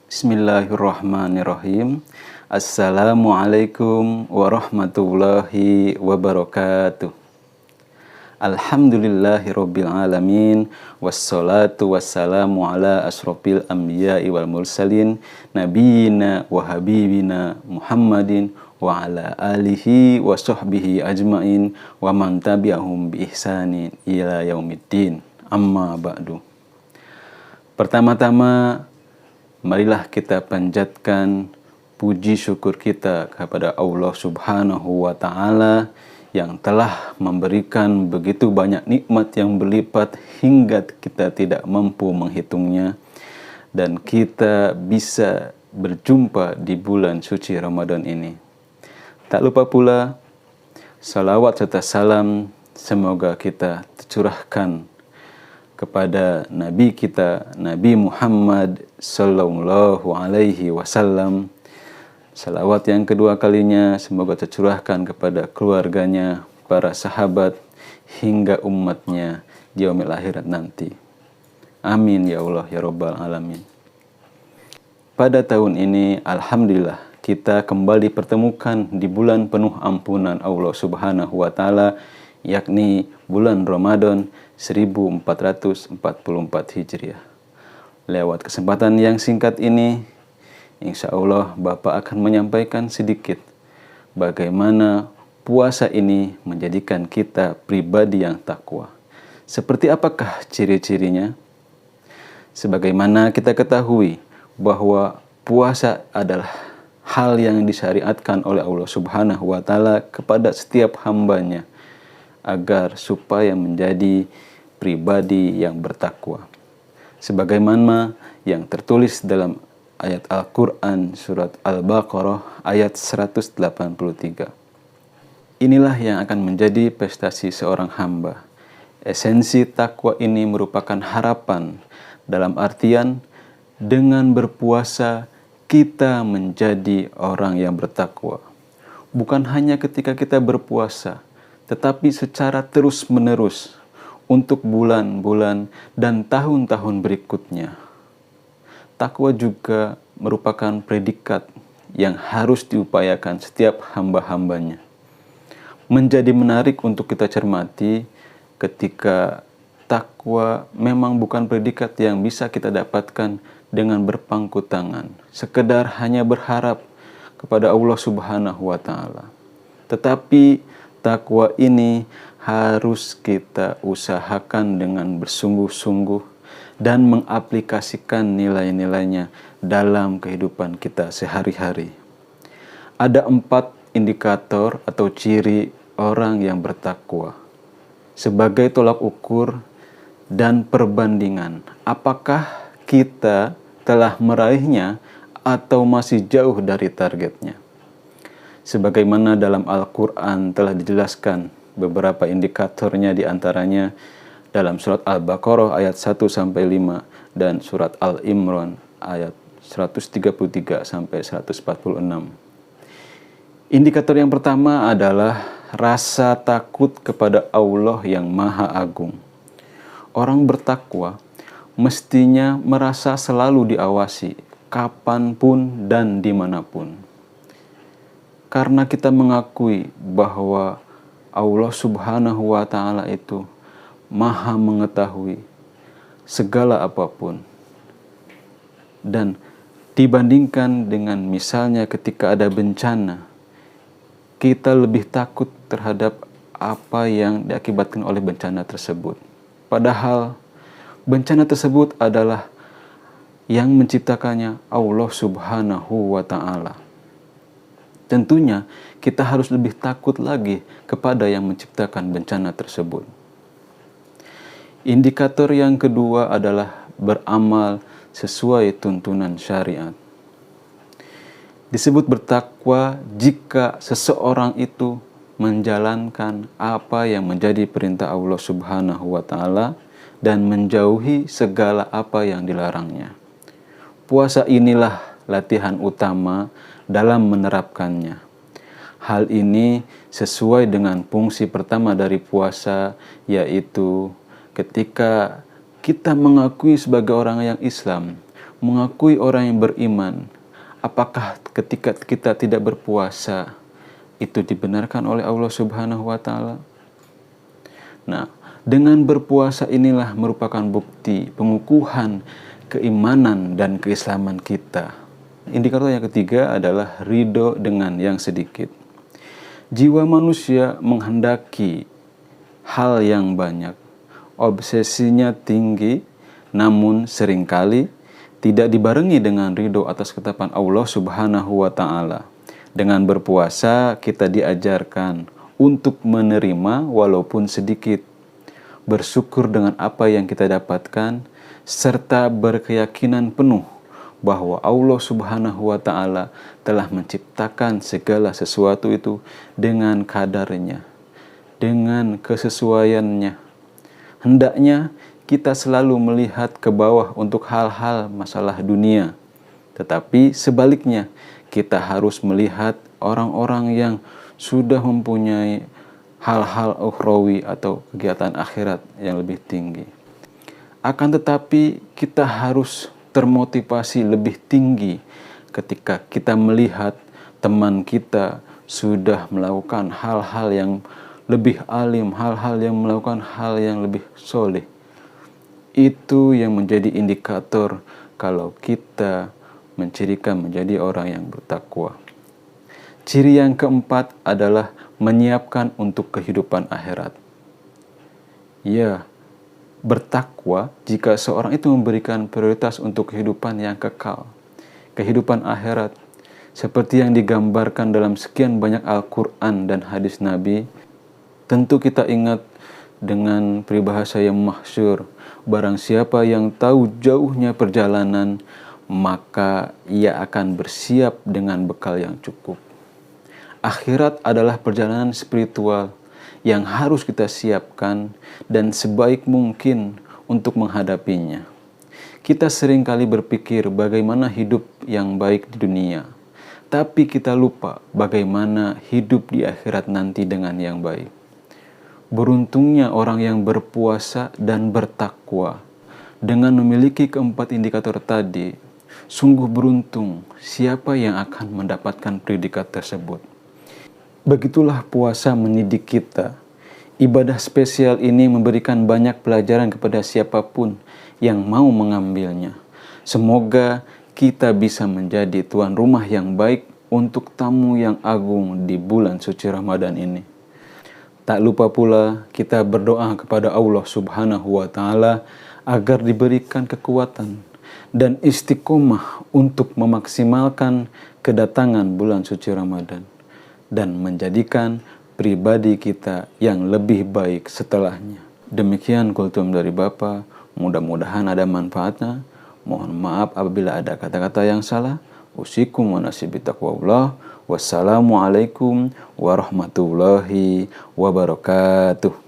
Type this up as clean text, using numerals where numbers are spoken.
Bismillahirrahmanirrahim. Assalamualaikum warahmatullahi wabarakatuh. Alhamdulillahirabbil alamin. Wassalatu wassalamu ala asrofil anbiya'i wal mursalin nabiyina wa habibina Muhammadin wa ala alihi wa sahbihi ajmain wa man tabi'ahum bi ihsanin ila yaumiddin. Amma ba'du. Pertama-tama, marilah kita panjatkan puji syukur kita kepada Allah Subhanahu wa Ta'ala yang telah memberikan begitu banyak nikmat yang berlipat hingga kita tidak mampu menghitungnya, dan kita bisa berjumpa di bulan suci Ramadan ini. Tak lupa pula salawat serta salam semoga kita tercurahkan kepada Nabi kita, Nabi Muhammad Sallallahu Alaihi Wasallam. Salawat yang kedua kalinya semoga tercurahkan kepada keluarganya, para sahabat, hingga umatnya di yaumil akhirat nanti. Amin ya Allah ya Rabbal Alamin. Pada tahun ini, alhamdulillah, kita kembali pertemukan di bulan penuh ampunan Allah Subhanahu wa Ta'ala, yakni bulan Ramadan 1444 Hijriah. Lewat kesempatan yang singkat ini, insya Allah Bapak akan menyampaikan sedikit bagaimana puasa ini menjadikan kita pribadi yang takwa. Seperti apakah ciri-cirinya? Sebagaimana kita ketahui bahwa puasa adalah hal yang disyariatkan oleh Allah Subhanahu wa Ta'ala kepada setiap hambanya, agar supaya menjadi pribadi yang bertakwa. Sebagaimana yang tertulis dalam ayat Al-Quran surat Al-Baqarah ayat 183. Inilah yang akan menjadi prestasi seorang hamba. Esensi takwa ini merupakan harapan, dalam artian dengan berpuasa kita menjadi orang yang bertakwa. Bukan hanya ketika kita berpuasa, tetapi secara terus-menerus untuk bulan-bulan dan tahun-tahun berikutnya. Takwa juga merupakan predikat yang harus diupayakan setiap hamba-hambanya. Menjadi menarik untuk kita cermati ketika takwa memang bukan predikat yang bisa kita dapatkan dengan berpangku tangan, sekedar hanya berharap kepada Allah Subhanahu wa Ta'ala. Tetapi takwa ini harus kita usahakan dengan bersungguh-sungguh dan mengaplikasikan nilai-nilainya dalam kehidupan kita sehari-hari. Ada 4 indikator atau ciri orang yang bertakwa sebagai tolak ukur dan perbandingan apakah kita telah meraihnya atau masih jauh dari targetnya. Sebagaimana dalam Al-Quran telah dijelaskan beberapa indikatornya, diantaranya dalam surat Al-Baqarah ayat 1-5 dan surat Al-Imran ayat 133-146. Indikator yang pertama adalah rasa takut kepada Allah yang Maha Agung. Orang bertakwa mestinya merasa selalu diawasi, kapanpun dan dimanapun. Karena kita mengakui bahwa Allah Subhanahu wa Ta'ala itu Maha mengetahui segala apapun. Dan dibandingkan dengan misalnya ketika ada bencana, kita lebih takut terhadap apa yang diakibatkan oleh bencana tersebut. Padahal bencana tersebut adalah yang menciptakannya Allah Subhanahu wa Ta'ala. Tentunya kita harus lebih takut lagi kepada yang menciptakan bencana tersebut. Indikator yang kedua adalah beramal sesuai tuntunan syariat. Disebut bertakwa jika seseorang itu menjalankan apa yang menjadi perintah Allah Subhanahu wa Ta'ala dan menjauhi segala apa yang dilarangnya. Puasa inilah latihan utama dalam menerapkannya. Hal ini sesuai dengan fungsi pertama dari puasa, yaitu ketika kita mengakui sebagai orang yang Islam mengakui orang yang beriman. Apakah ketika kita tidak berpuasa itu dibenarkan oleh Allah Subhanahu wa taala? Nah, dengan berpuasa inilah merupakan bukti pengukuhan keimanan dan keislaman kita. Indikator yang ketiga adalah ridho dengan yang sedikit. Jiwa manusia menghendaki hal yang banyak, obsesinya tinggi, namun seringkali tidak dibarengi dengan ridho atas ketetapan Allah Subhanahu wa taala. Dengan berpuasa kita diajarkan untuk menerima walaupun sedikit, bersyukur dengan apa yang kita dapatkan, serta berkeyakinan penuh bahwa Allah Subhanahu wa taala telah menciptakan segala sesuatu itu dengan kadarnya, dengan kesesuaiannya. Hendaknya kita selalu melihat ke bawah untuk hal-hal masalah dunia, tetapi sebaliknya kita harus melihat orang-orang yang sudah mempunyai hal-hal ukhrawi atau kegiatan akhirat yang lebih tinggi. Akan tetapi kita harus termotivasi lebih tinggi ketika kita melihat teman kita sudah melakukan hal-hal yang lebih alim, hal-hal yang melakukan hal yang lebih soleh. Itu yang menjadi indikator kalau kita mencirikan menjadi orang yang bertakwa. Ciri yang keempat adalah menyiapkan untuk kehidupan akhirat. Ya, bertakwa jika seorang itu memberikan prioritas untuk kehidupan yang kekal, kehidupan akhirat, seperti yang digambarkan dalam sekian banyak Al-Quran dan hadis Nabi. Tentu kita ingat dengan peribahasa yang masyhur, barang siapa yang tahu jauhnya perjalanan, maka ia akan bersiap dengan bekal yang cukup. Akhirat adalah perjalanan spiritual yang harus kita siapkan dan sebaik mungkin untuk menghadapinya. Kita seringkali berpikir bagaimana hidup yang baik di dunia, tapi kita lupa bagaimana hidup di akhirat nanti dengan yang baik. Beruntungnya orang yang berpuasa dan bertakwa dengan memiliki keempat indikator tadi. Sungguh beruntung siapa yang akan mendapatkan predikat tersebut. Begitulah puasa mendidik kita. Ibadah spesial ini memberikan banyak pelajaran kepada siapapun yang mau mengambilnya. Semoga kita bisa menjadi tuan rumah yang baik untuk tamu yang agung di bulan suci Ramadan ini. Tak lupa pula kita berdoa kepada Allah Subhanahu wa taala agar diberikan kekuatan dan istiqomah untuk memaksimalkan kedatangan bulan suci Ramadan dan menjadikan pribadi kita yang lebih baik setelahnya. Demikian kultum dari Bapa, mudah-mudahan ada manfaatnya. Mohon maaf apabila ada kata-kata yang salah. Usikum wa nasibi taqwallah. Wassalamualaikum warahmatullahi wabarakatuh.